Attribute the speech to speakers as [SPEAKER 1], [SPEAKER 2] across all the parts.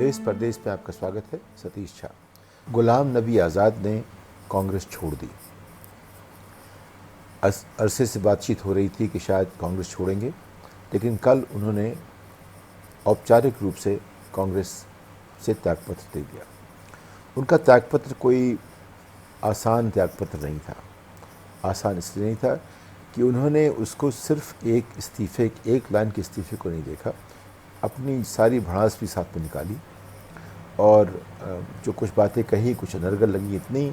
[SPEAKER 1] देश परदेश में आपका स्वागत है। सतीश झा। गुलाम नबी आज़ाद ने कांग्रेस छोड़ दी। अरसे से बातचीत हो रही थी कि शायद कांग्रेस छोड़ेंगे, लेकिन कल उन्होंने औपचारिक रूप से कांग्रेस से त्यागपत्र दे दिया। उनका त्यागपत्र कोई आसान त्यागपत्र नहीं था। आसान इसलिए नहीं था कि उन्होंने उसको सिर्फ एक लाइन के इस्तीफे को नहीं देखा, अपनी सारी भड़ास भी साथ में निकाली और जो कुछ बातें कही, कुछ अनर्गल लगी इतनी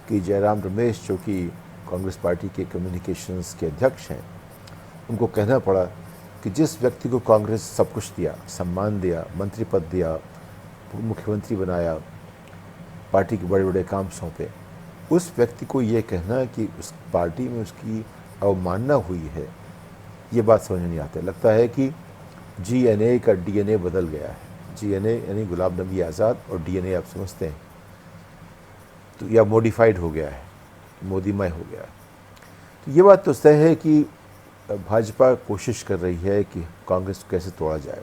[SPEAKER 1] कि जयराम रमेश, जो कि कांग्रेस पार्टी के कम्युनिकेशंस के अध्यक्ष हैं, उनको कहना पड़ा कि जिस व्यक्ति को कांग्रेस सब कुछ दिया, सम्मान दिया, मंत्री पद दिया, मुख्यमंत्री बनाया, पार्टी के बड़े बड़े काम सौंपे, उस व्यक्ति को ये कहना कि उस पार्टी में उसकी अवमानना हुई है, ये बात समझ नहीं आती। लगता है कि जीएनए का डीएनए बदल गया है। जीएनए यानी गुलाम नबी आज़ाद और डीएनए आप समझते हैं, तो या मॉडिफाइड हो गया है, मोदीमय हो गया है। तो ये बात तो तय है कि भाजपा कोशिश कर रही है कि कांग्रेस को कैसे तोड़ा जाए।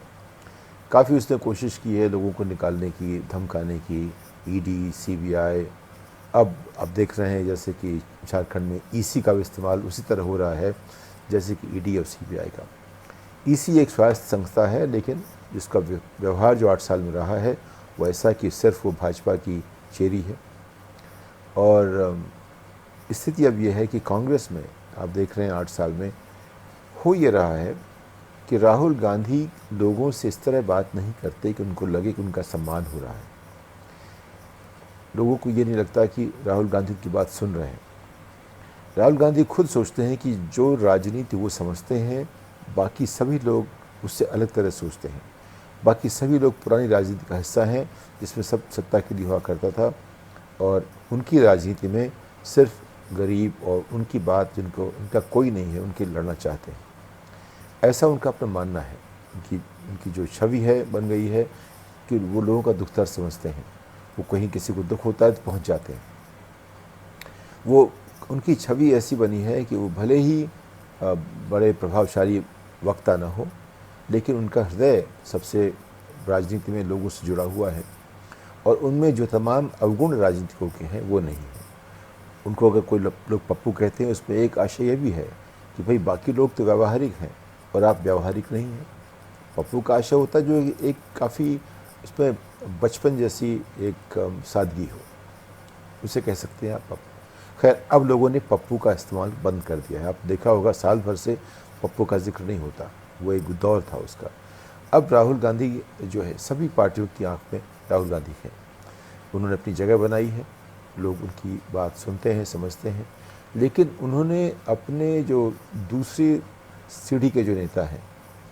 [SPEAKER 1] काफ़ी उसने कोशिश की है लोगों को निकालने की, धमकाने की, ईडी, सीबीआई। अब देख रहे हैं जैसे कि झारखंड में ईसी का भी इस्तेमाल उसी तरह हो रहा है जैसे कि ईडी और सीबीआई का। ईसी एक स्वास्थ्य संस्था है, लेकिन जिसका व्यवहार जो 8 साल में रहा है वो ऐसा कि सिर्फ वो भाजपा की चेरी है। और स्थिति अब ये है कि कांग्रेस में आप देख रहे हैं 8 साल में हो ये रहा है कि राहुल गांधी लोगों से इस तरह बात नहीं करते कि उनको लगे कि उनका सम्मान हो रहा है। लोगों को ये नहीं लगता कि राहुल गांधी की बात सुन रहे हैं। राहुल गांधी खुद सोचते हैं कि जो राजनीति वो समझते हैं, बाकी सभी लोग उससे अलग तरह सोचते हैं। बाकी सभी लोग पुरानी राजनीति का हिस्सा हैं जिसमें सब सत्ता के लिए हुआ करता था, और उनकी राजनीति में सिर्फ गरीब और उनकी बात जिनको उनका कोई नहीं है, उनके लड़ना चाहते हैं। ऐसा उनका अपना मानना है। उनकी जो छवि है बन गई है कि वो लोगों का दुख दर्द समझते हैं। वो कहीं किसी को दुख होता है तो पहुंच जाते हैं। वो उनकी छवि ऐसी बनी है कि वो भले ही बड़े प्रभावशाली वक्ता ना हो, लेकिन उनका हृदय सबसे राजनीति में लोगों से जुड़ा हुआ है, और उनमें जो तमाम अवगुण राजनीतिकों के हैं वो नहीं है। उनको अगर कोई लोग पप्पू कहते हैं, उसमें एक आशय ये भी है कि भाई बाकी लोग तो व्यावहारिक हैं और आप व्यावहारिक नहीं हैं। पप्पू का आशय होता है जो एक काफ़ी उसमें बचपन जैसी एक सादगी हो, उसे कह सकते हैं आप पप्पू। खैर, अब लोगों ने पप्पू का इस्तेमाल बंद कर दिया है। आप देखा होगा साल भर से पप्पू का जिक्र नहीं होता, वो एक दौर था उसका। अब राहुल गांधी जो है, सभी पार्टियों की आंख में राहुल गांधी है। उन्होंने अपनी जगह बनाई है, लोग उनकी बात सुनते हैं, समझते हैं, लेकिन उन्होंने अपने जो दूसरी सीढ़ी के जो नेता हैं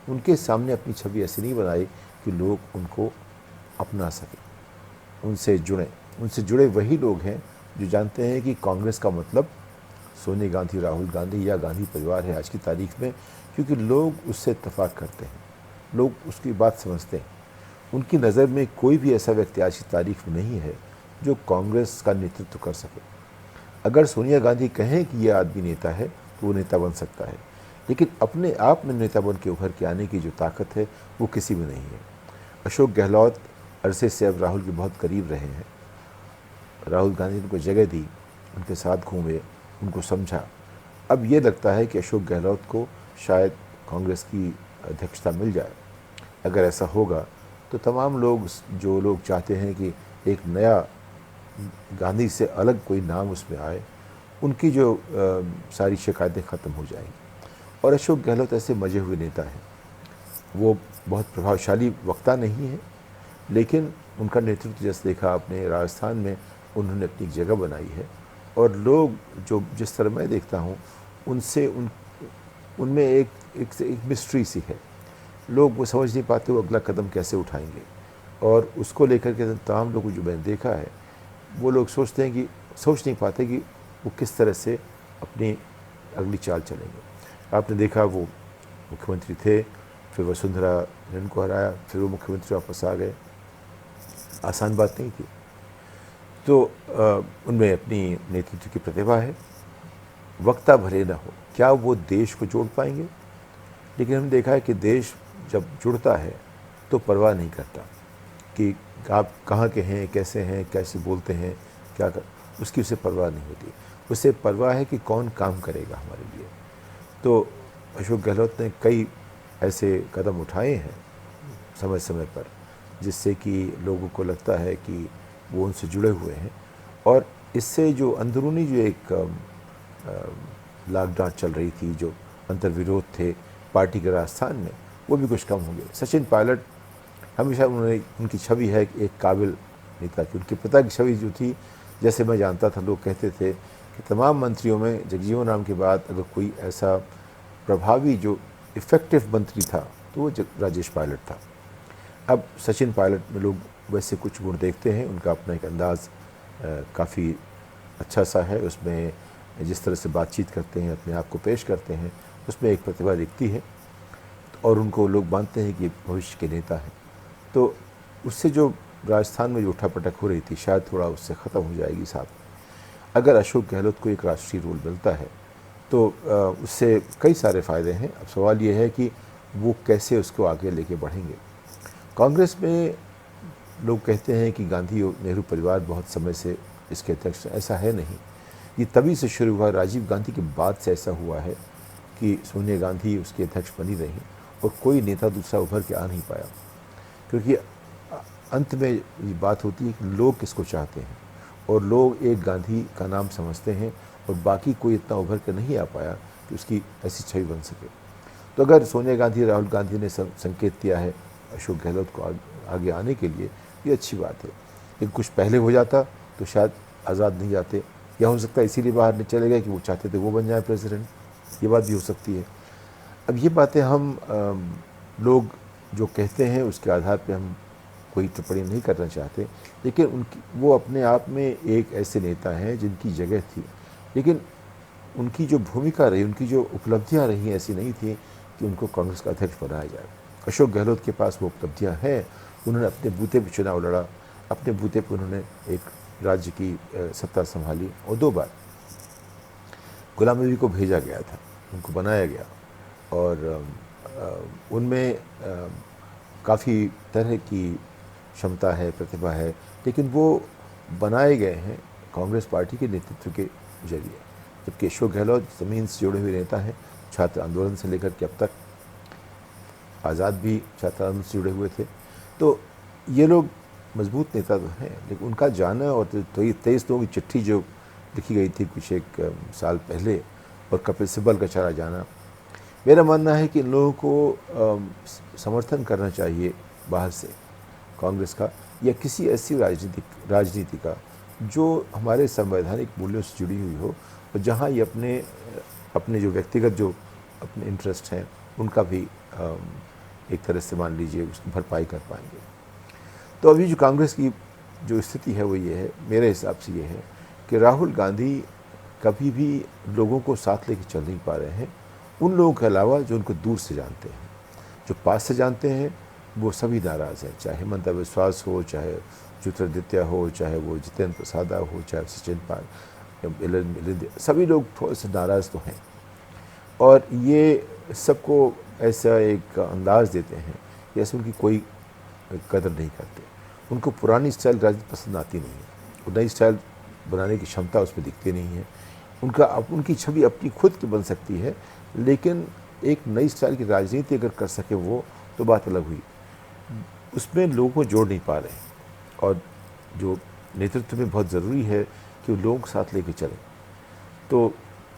[SPEAKER 1] उनके सामने अपनी छवि ऐसी नहीं बनाई कि लोग उनको अपना सकें, उनसे जुड़े वही लोग हैं जो जानते हैं कि कांग्रेस का मतलब सोनिया गांधी, राहुल गांधी या गांधी परिवार है आज की तारीख में, क्योंकि लोग उससे इत्तेफाक करते हैं, लोग उसकी बात समझते हैं। उनकी नज़र में कोई भी ऐसा व्यक्ति आज की तारीख में नहीं है जो कांग्रेस का नेतृत्व कर सके। अगर सोनिया गांधी कहें कि यह आदमी नेता है तो वो नेता बन सकता है, लेकिन अपने आप में नेता बन के उभर के आने की जो ताकत है वो किसी में नहीं है। अशोक गहलोत अरसे से अब राहुल के बहुत करीब रहे हैं। राहुल गांधी ने उनको जगह दी, उनके साथ घूमे, उनको समझा। अब ये लगता है कि अशोक गहलोत को शायद कांग्रेस की अध्यक्षता मिल जाए। अगर ऐसा होगा तो तमाम लोग, जो लोग चाहते हैं कि एक नया गांधी से अलग कोई नाम उसमें आए, उनकी जो सारी शिकायतें ख़त्म हो जाएंगी। और अशोक गहलोत ऐसे मजे हुए नेता हैं। वो बहुत प्रभावशाली वक्ता नहीं है, लेकिन उनका नेतृत्व जैसे देखा आपने राजस्थान में, उन्होंने अपनी जगह बनाई है। और लोग जो जिस तरह मैं देखता हूँ उनमें एक मिस्ट्री सी है। लोग वो समझ नहीं पाते वो अगला कदम कैसे उठाएंगे, और उसको लेकर के तमाम लोगों जो मैंने देखा है वो लोग सोच नहीं पाते कि वो किस तरह से अपनी अगली चाल चलेंगे। आपने देखा वो मुख्यमंत्री थे, फिर वसुंधरा ने उनको हराया, फिर वो मुख्यमंत्री वापस आ गए। आसान बात नहीं थी। तो उनमें अपनी नेतृत्व की प्रतिभा है। वक्ता भले ना हो, क्या वो देश को जोड़ पाएंगे? लेकिन हमने देखा है कि देश जब जुड़ता है तो परवाह नहीं करता कि आप कहाँ के हैं, कैसे बोलते हैं, क्या कर, उसकी उसे परवाह नहीं होती। उसे परवाह है कि कौन काम करेगा हमारे लिए। तो अशोक गहलोत ने कई ऐसे कदम उठाए हैं समय समय पर, जिससे कि लोगों को लगता है कि वो उनसे जुड़े हुए हैं, और इससे जो अंदरूनी जो एक लाग डांट चल रही थी, जो अंतर्विरोध थे पार्टी के राजस्थान में, वो भी कुछ कम हो गए। सचिन पायलट हमेशा उनकी छवि है एक काबिल नेता की। उनके पिता की छवि जो थी, जैसे मैं जानता था, लोग कहते थे कि तमाम मंत्रियों में जगजीवन राम के बाद अगर कोई ऐसा प्रभावी जो इफ़ेक्टिव मंत्री था तो वो राजेश पायलट था। अब सचिन पायलट में लोग वैसे कुछ गुण देखते हैं। उनका अपना एक अंदाज़ काफ़ी अच्छा सा है, उसमें जिस तरह से बातचीत करते हैं, अपने आप को पेश करते हैं, उसमें एक प्रतिभा दिखती है, और उनको लोग मानते हैं कि भविष्य के नेता हैं। तो उससे जो राजस्थान में जो उठापटक हो रही थी, शायद थोड़ा उससे ख़त्म हो जाएगी साथ। अगर अशोक गहलोत को एक राष्ट्रीय रोल मिलता है तो उससे कई सारे फ़ायदे हैं। अब सवाल ये है कि वो कैसे उसको आगे लेके बढ़ेंगे। कांग्रेस में लोग कहते हैं कि गांधी और नेहरू परिवार बहुत समय से इसके अध्यक्ष। ऐसा है नहीं, ये तभी से शुरू हुआ, राजीव गांधी के बाद से ऐसा हुआ है कि सोनिया गांधी उसके अध्यक्ष बनी रही, और कोई नेता दूसरा उभर के आ नहीं पाया। क्योंकि अंत में ये बात होती है कि लोग किसको चाहते हैं, और लोग एक गांधी का नाम समझते हैं, और बाकी कोई इतना उभर कर नहीं आ पाया कि उसकी ऐसी छवि बन सके। तो अगर सोनिया गांधी, राहुल गांधी ने संकेत दिया है अशोक गहलोत को आगे आने के लिए, ये अच्छी बात है। लेकिन कुछ पहले हो जाता तो शायद आज़ाद नहीं जाते, या हो सकता है इसीलिए बाहर नहीं चले गए कि वो चाहते थे वो बन जाए प्रेसिडेंट। ये बात भी हो सकती है। अब ये बातें हम लोग जो कहते हैं उसके आधार पे हम कोई टिप्पणी नहीं करना चाहते, लेकिन उनकी वो अपने आप में एक ऐसे नेता हैं जिनकी जगह थी, लेकिन उनकी जो भूमिका रही, उनकी जो उपलब्धियां रही, ऐसी नहीं थी कि उनको कांग्रेस का अध्यक्ष बनाया जाए। अशोक गहलोत के पास वो उपलब्धियां हैं। उन्होंने अपने बूते पर चुनाव लड़ा, अपने बूते पर उन्होंने एक राज्य की सत्ता संभाली, और 2 बार गुलाम नबी को भेजा गया था, उनको बनाया गया, और उनमें काफ़ी तरह की क्षमता है, प्रतिभा है, लेकिन वो बनाए गए हैं कांग्रेस पार्टी के नेतृत्व के जरिए। जबकि अशोक गहलोत ज़मीन से जुड़े हुए नेता हैं, छात्र आंदोलन से लेकर के अब तक, आज़ाद भी छात्र आंदोलन से जुड़े हुए थे। तो ये लोग मजबूत नेता तो हैं, लेकिन उनका जाना, और तो ये 23 लोगों की चिट्ठी जो लिखी गई थी कुछ एक साल पहले, और कपिल सिब्बल का चला जाना, मेरा मानना है कि इन लोगों को समर्थन करना चाहिए बाहर से, कांग्रेस का या किसी ऐसी राजनीति का जो हमारे संवैधानिक मूल्यों से जुड़ी हुई हो, और जहाँ ये अपने जो व्यक्तिगत जो अपने इंटरेस्ट हैं उनका भी एक तरह से मान लीजिए उसकी भरपाई कर पाएंगे। तो अभी जो कांग्रेस की जो स्थिति है वो ये है, मेरे हिसाब से ये है कि राहुल गांधी कभी भी लोगों को साथ लेके चल नहीं पा रहे हैं, उन लोगों के अलावा जो उनको दूर से जानते हैं। जो पास से जानते हैं वो सभी नाराज़ हैं, चाहे हेमंता विश्वास हो, चाहे ज्योतिरादित्य हो, चाहे वो जितेंद्र प्रसाद हो, चाहे सचिन पायलट, सभी लोग थोड़े से नाराज़ तो हैं, और ये सबको ऐसा एक अंदाज देते हैं जैसे उनकी कोई कदर नहीं करते। उनको पुरानी स्टाइल राजनीति पसंद आती नहीं है, वो नई स्टाइल बनाने की क्षमता उसमें दिखती नहीं है। उनकी छवि अपनी खुद की बन सकती है, लेकिन एक नई स्टाइल की राजनीति अगर कर सके वो, तो बात अलग हुई। उसमें लोगों को जोड़ नहीं पा रहे, और जो नेतृत्व में बहुत ज़रूरी है कि वो लोगों को साथ लेके चलें। तो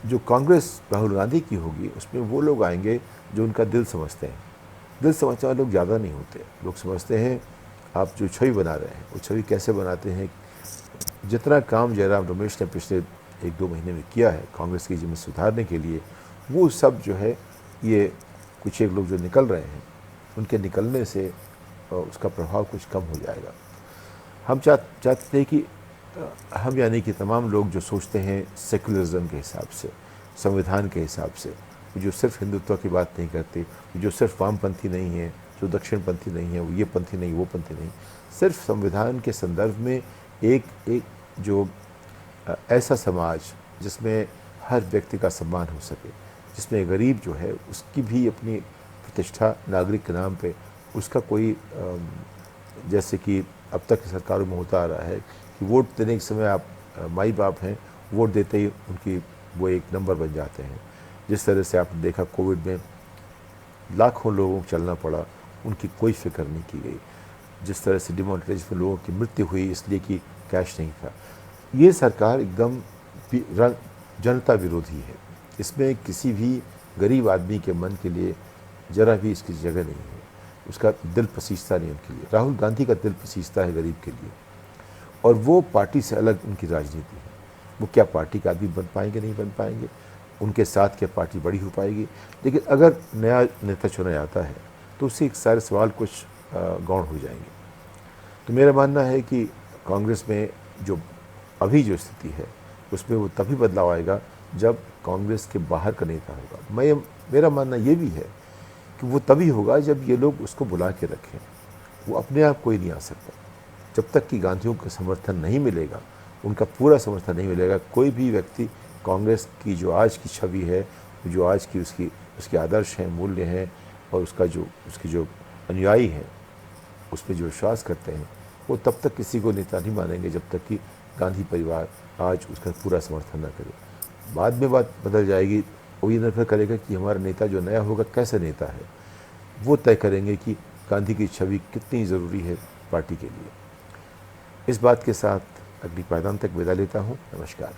[SPEAKER 1] जो कांग्रेस राहुल गांधी की होगी, उसमें वो लोग आएंगे जो उनका दिल समझते हैं। दिल समझने वाले लोग ज़्यादा नहीं होते। लोग समझते हैं आप जो छवि बना रहे हैं वो छवि कैसे बनाते हैं। जितना काम जयराम रमेश ने पिछले 1-2 महीने में किया है कांग्रेस की जिम्मे सुधारने के लिए, वो सब जो है, ये कुछ एक लोग जो निकल रहे हैं, उनके निकलने से उसका प्रभाव कुछ कम हो जाएगा। हम चाहते थे कि हम यानी कि तमाम लोग जो सोचते हैं सेकुलरिज्म के हिसाब से, संविधान के हिसाब से, जो सिर्फ हिंदुत्व की बात नहीं करते, जो सिर्फ वामपंथी नहीं है, जो दक्षिणपंथी नहीं है, वो ये पंथी नहीं, वो पंथी नहीं, सिर्फ संविधान के संदर्भ में एक जो ऐसा समाज जिसमें हर व्यक्ति का सम्मान हो सके, जिसमें गरीब जो है उसकी भी अपनी प्रतिष्ठा नागरिक के नाम पे, उसका कोई जैसे कि अब तक की सरकारों में होता आ रहा है कि वोट देने के समय आप माई बाप हैं, वोट देते ही उनकी वो एक नंबर बन जाते हैं। जिस तरह से आपने देखा कोविड में लाखों लोगों को चलना पड़ा, उनकी कोई फिक्र नहीं की गई। जिस तरह से डिमोनेटाइजेशन में लोगों की मृत्यु हुई इसलिए कि कैश नहीं था। ये सरकार एकदम जनता विरोधी है। इसमें किसी भी गरीब आदमी के मन के लिए जरा भी इसकी जगह नहीं है। उसका दिल पसीजता नहीं उनके लिए। राहुल गांधी का दिल पसीजता है गरीब के लिए, और वो पार्टी से अलग उनकी राजनीति है। वो क्या पार्टी का आदमी बन पाएंगे? नहीं बन पाएंगे। उनके साथ क्या पार्टी बड़ी हो पाएगी? लेकिन अगर नया नेता चुना जाता है तो उससे एक सारे सवाल कुछ गौण हो जाएंगे। तो मेरा मानना है कि कांग्रेस में जो अभी जो स्थिति है उसमें वो तभी बदलाव आएगा जब कांग्रेस के बाहर का नेता होगा। मेरा मानना ये भी है कि वो तभी होगा जब ये लोग उसको बुला के रखें। वो अपने आप कोई नहीं आ सकता। जब तक कि गांधियों का समर्थन नहीं मिलेगा, उनका पूरा समर्थन नहीं मिलेगा, कोई भी व्यक्ति कांग्रेस की जो आज की छवि है, जो आज की उसके आदर्श हैं, मूल्य हैं, और उसके जो अनुयायी हैं, उसमें जो विश्वास करते हैं, वो तब तक किसी को नेता नहीं मानेंगे जब तक कि गांधी परिवार आज उसका पूरा समर्थन न करे। बाद में बात बदल जाएगी। वो ये निर्भर करेगा कि हमारा नेता जो नया होगा कैसा नेता है। वो तय करेंगे कि गांधी की छवि कितनी ज़रूरी है पार्टी के लिए। इस बात के साथ अगली पायदान तक विदा लेता हूँ। नमस्कार।